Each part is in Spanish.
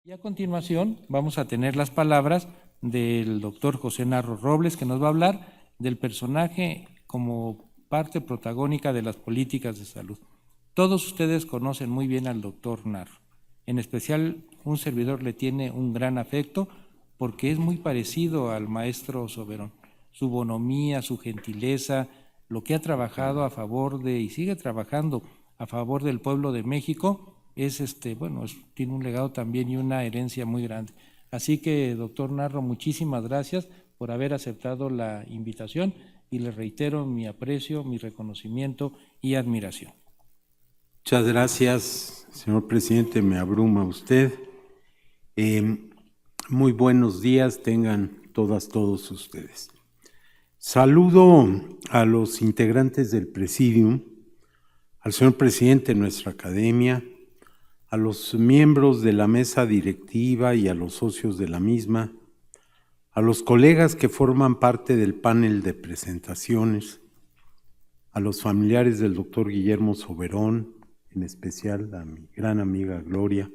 Y a continuación vamos a tener las palabras del doctor José Narro Robles, que nos va a hablar del personaje como parte protagónica de las políticas de salud. Todos ustedes conocen muy bien al doctor Narro. En especial, un servidor le tiene un gran afecto porque es muy parecido al maestro Soberón. Su bonomía, su gentileza, lo que ha trabajado a favor de y sigue trabajando a favor del pueblo de México, tiene un legado también y una herencia muy grande. Así que, doctor Narro, muchísimas gracias por haber aceptado la invitación y le reitero mi aprecio, mi reconocimiento y admiración. Muchas gracias, señor presidente, me abruma usted. Muy buenos días tengan todos ustedes. Saludo a los integrantes del Presidium, al señor presidente de nuestra academia, a los miembros de la mesa directiva y a los socios de la misma, a los colegas que forman parte del panel de presentaciones, a los familiares del doctor Guillermo Soberón, en especial a mi gran amiga Gloria,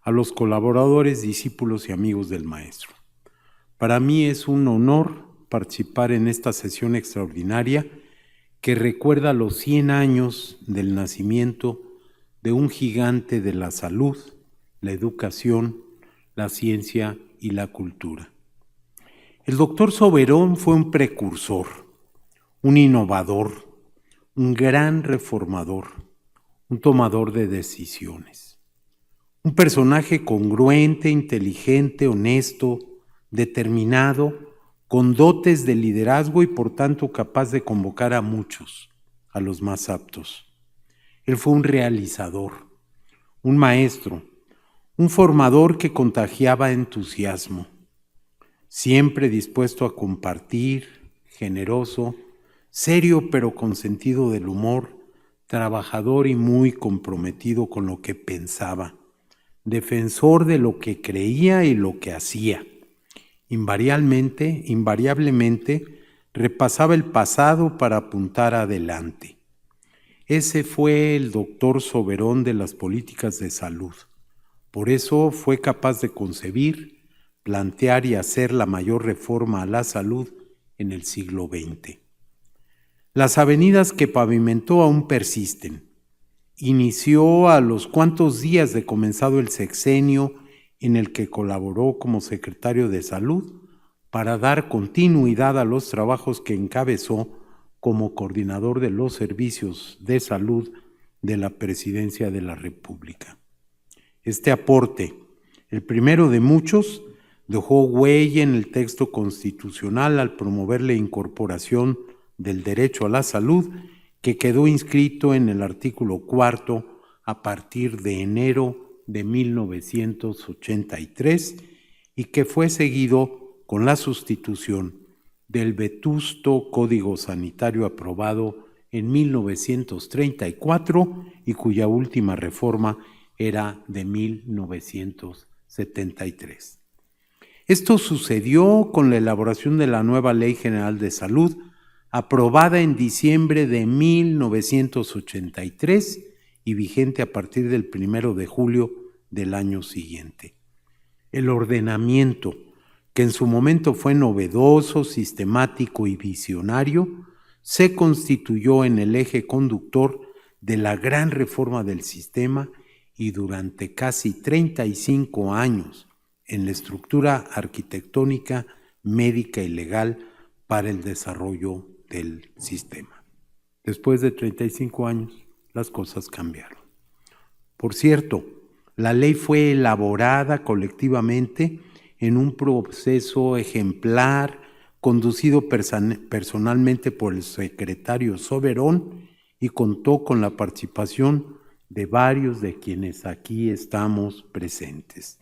a los colaboradores, discípulos y amigos del maestro. Para mí es un honor participar en esta sesión extraordinaria que recuerda los 100 años del nacimiento de un gigante de la salud, la educación, la ciencia y la cultura. El doctor Soberón fue un precursor, un innovador, un gran reformador, un tomador de decisiones. Un personaje congruente, inteligente, honesto, determinado, con dotes de liderazgo y por tanto capaz de convocar a muchos, a los más aptos. Él fue un realizador, un maestro, un formador que contagiaba entusiasmo, siempre dispuesto a compartir, generoso, serio pero con sentido del humor, trabajador y muy comprometido con lo que pensaba, defensor de lo que creía y lo que hacía. Invariablemente repasaba el pasado para apuntar adelante. Ese fue el doctor Soberón de las políticas de salud. Por eso fue capaz de concebir, plantear y hacer la mayor reforma a la salud en el siglo XX. Las avenidas que pavimentó aún persisten. Inició a los cuantos días de comenzado el sexenio en el que colaboró como secretario de Salud para dar continuidad a los trabajos que encabezó como coordinador de los servicios de salud de la Presidencia de la República. Este aporte, el primero de muchos, dejó huella en el texto constitucional al promover la incorporación del derecho a la salud, que quedó inscrito en el artículo 4 a partir de enero de 1983 y que fue seguido con la sustitución del vetusto Código Sanitario aprobado en 1934 y cuya última reforma era de 1973. Esto sucedió con la elaboración de la nueva Ley General de Salud, aprobada en diciembre de 1983 y vigente a partir del 1 de julio del año siguiente. El ordenamiento, que en su momento fue novedoso, sistemático y visionario, se constituyó en el eje conductor de la gran reforma del sistema y durante casi 35 años en la estructura arquitectónica, médica y legal para el desarrollo del sistema. Después de 35 años, las cosas cambiaron. Por cierto, la ley fue elaborada colectivamente en un proceso ejemplar, conducido personalmente por el secretario Soberón y contó con la participación de varios de quienes aquí estamos presentes.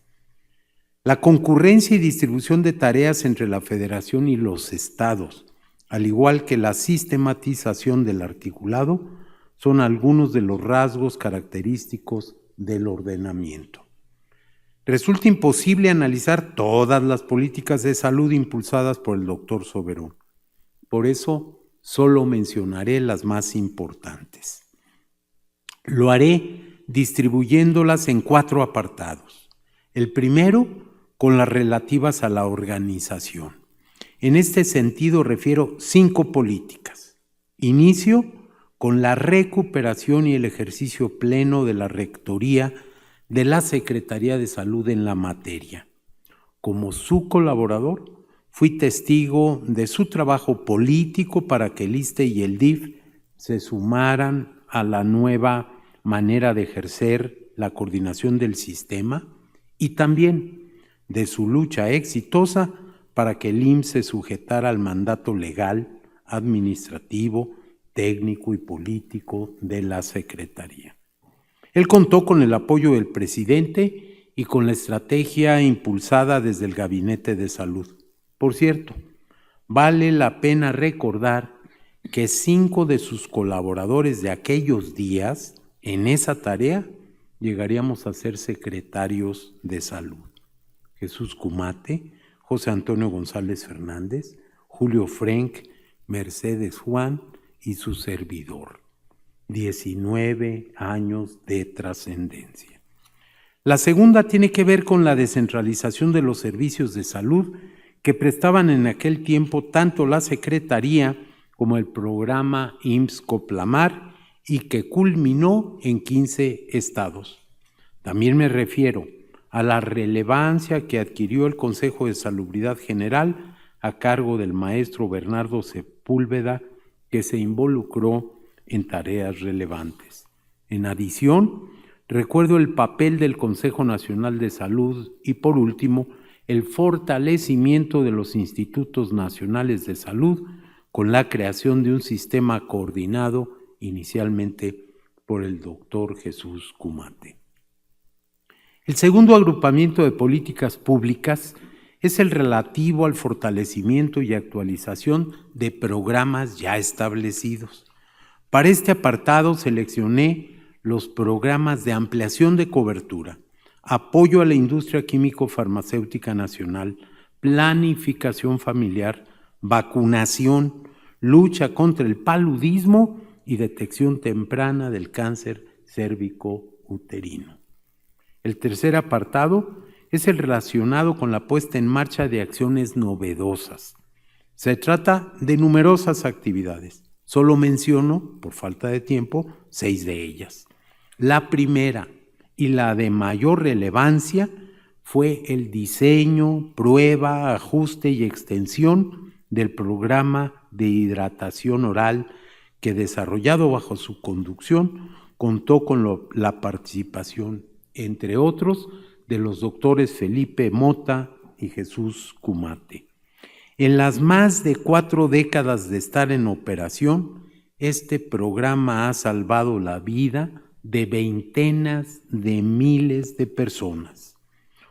La concurrencia y distribución de tareas entre la Federación y los estados, al igual que la sistematización del articulado, son algunos de los rasgos característicos del ordenamiento. Resulta imposible analizar todas las políticas de salud impulsadas por el doctor Soberón. Por eso, solo mencionaré las más importantes. Lo haré distribuyéndolas en 4 apartados. El primero, con las relativas a la organización. En este sentido refiero 5 políticas. Inicio con la recuperación y el ejercicio pleno de la rectoría de la Secretaría de Salud en la materia. Como su colaborador, fui testigo de su trabajo político para que el ISSSTE y el DIF se sumaran a la nueva manera de ejercer la coordinación del sistema y también de su lucha exitosa para que el IMSS se sujetara al mandato legal, administrativo, técnico y político de la Secretaría. Él contó con el apoyo del presidente y con la estrategia impulsada desde el Gabinete de Salud. Por cierto, vale la pena recordar que 5 de sus colaboradores de aquellos días, en esa tarea, llegaríamos a ser secretarios de salud. Jesús Cumate, José Antonio González Fernández, Julio Frenk, Mercedes Juan y su servidor. 19 años de trascendencia. La segunda tiene que ver con la descentralización de los servicios de salud que prestaban en aquel tiempo tanto la Secretaría como el programa IMSS-Coplamar y que culminó en 15 estados. También me refiero a la relevancia que adquirió el Consejo de Salubridad General a cargo del maestro Bernardo Sepúlveda, que se involucró en tareas relevantes. En adición, recuerdo el papel del Consejo Nacional de Salud y, por último, el fortalecimiento de los institutos nacionales de salud con la creación de un sistema coordinado inicialmente por el doctor Jesús Cumate. El segundo agrupamiento de políticas públicas es el relativo al fortalecimiento y actualización de programas ya establecidos. Para este apartado seleccioné los programas de ampliación de cobertura, apoyo a la industria químico-farmacéutica nacional, planificación familiar, vacunación, lucha contra el paludismo y detección temprana del cáncer cérvico-uterino. El tercer apartado es el relacionado con la puesta en marcha de acciones novedosas. Se trata de numerosas actividades. Solo menciono, por falta de tiempo, 6 de ellas. La primera y la de mayor relevancia fue el diseño, prueba, ajuste y extensión del programa de hidratación oral que, desarrollado bajo su conducción, contó con la participación, entre otros, de los doctores Felipe Mota y Jesús Cumate. En las más de 4 décadas de estar en operación, este programa ha salvado la vida de veintenas de miles de personas.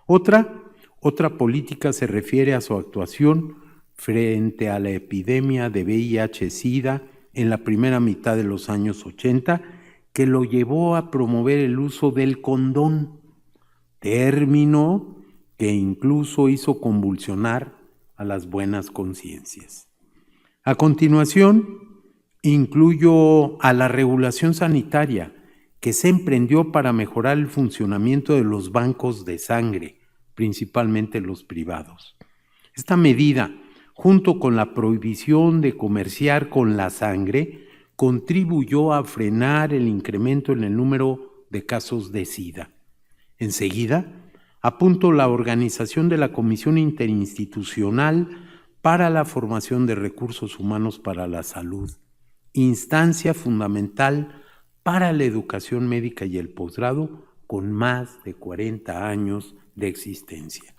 Otra política se refiere a su actuación frente a la epidemia de VIH-Sida en la primera mitad de los años 80, que lo llevó a promover el uso del condón, término que incluso hizo convulsionar a las buenas conciencias. A continuación, incluyo a la regulación sanitaria que se emprendió para mejorar el funcionamiento de los bancos de sangre, principalmente los privados. Esta medida, junto con la prohibición de comerciar con la sangre, contribuyó a frenar el incremento en el número de casos de SIDA. Enseguida, apunto la organización de la Comisión Interinstitucional para la Formación de Recursos Humanos para la Salud, instancia fundamental para la educación médica y el posgrado con más de 40 años de existencia.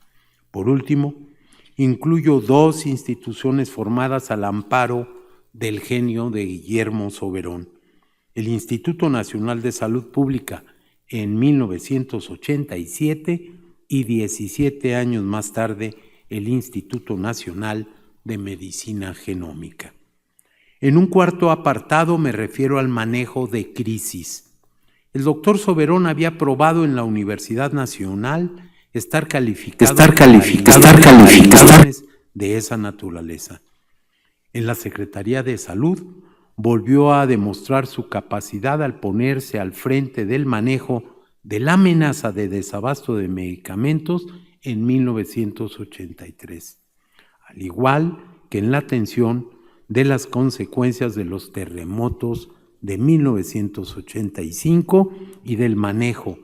Por último, incluyo 2 instituciones formadas al amparo del genio de Guillermo Soberón: el Instituto Nacional de Salud Pública en 1987 y 17 años más tarde el Instituto Nacional de Medicina Genómica. En un cuarto apartado me refiero al manejo de crisis. El doctor Soberón había aprobado en la Universidad Nacional estar calificado de esa naturaleza. En la Secretaría de Salud volvió a demostrar su capacidad al ponerse al frente del manejo de la amenaza de desabasto de medicamentos en 1983, al igual que en la atención de las consecuencias de los terremotos de 1985 y del manejo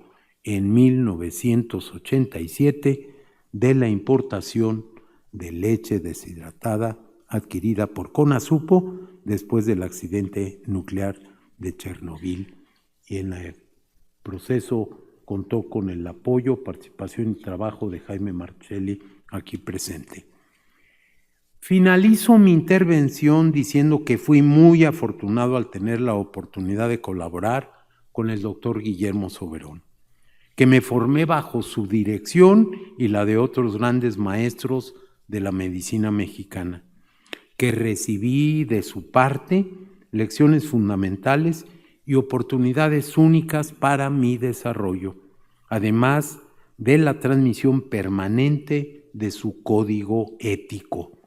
en 1987 de la importación de leche deshidratada adquirida por Conasupo después del accidente nuclear de Chernobyl, y en el proceso contó con el apoyo, participación y trabajo de Jaime Marchelli, aquí presente. Finalizo mi intervención diciendo que fui muy afortunado al tener la oportunidad de colaborar con el doctor Guillermo Soberón, que me formé bajo su dirección y la de otros grandes maestros de la medicina mexicana, que recibí de su parte lecciones fundamentales y oportunidades únicas para mi desarrollo, además de la transmisión permanente de su código ético.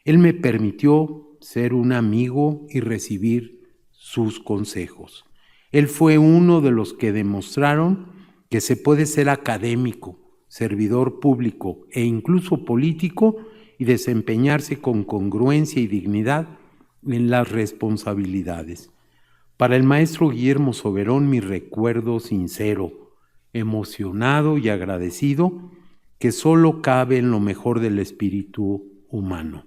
Él me permitió ser un amigo y recibir sus consejos. Él fue uno de los que demostraron que se puede ser académico, servidor público e incluso político y desempeñarse con congruencia y dignidad en las responsabilidades. Para el maestro Guillermo Soberón, mi recuerdo sincero, emocionado y agradecido, que solo cabe en lo mejor del espíritu humano.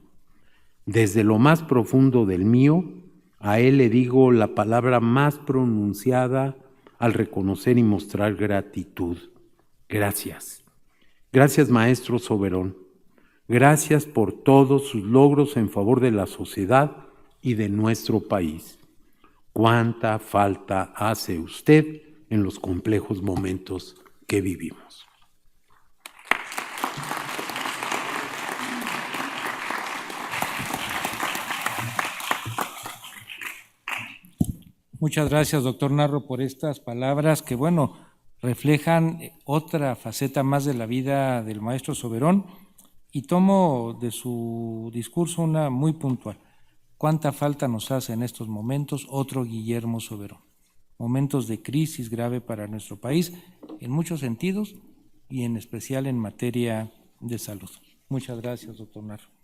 Desde lo más profundo del mío, a él le digo la palabra más pronunciada al reconocer y mostrar gratitud. Gracias. Gracias, maestro Soberón. Gracias por todos sus logros en favor de la sociedad y de nuestro país. ¿Cuánta falta hace usted en los complejos momentos que vivimos? Muchas gracias, doctor Narro, por estas palabras que, bueno, reflejan otra faceta más de la vida del maestro Soberón, y tomo de su discurso una muy puntual. ¿Cuánta falta nos hace en estos momentos otro Guillermo Soberón? Momentos de crisis grave para nuestro país en muchos sentidos y en especial en materia de salud. Muchas gracias, doctor Narro.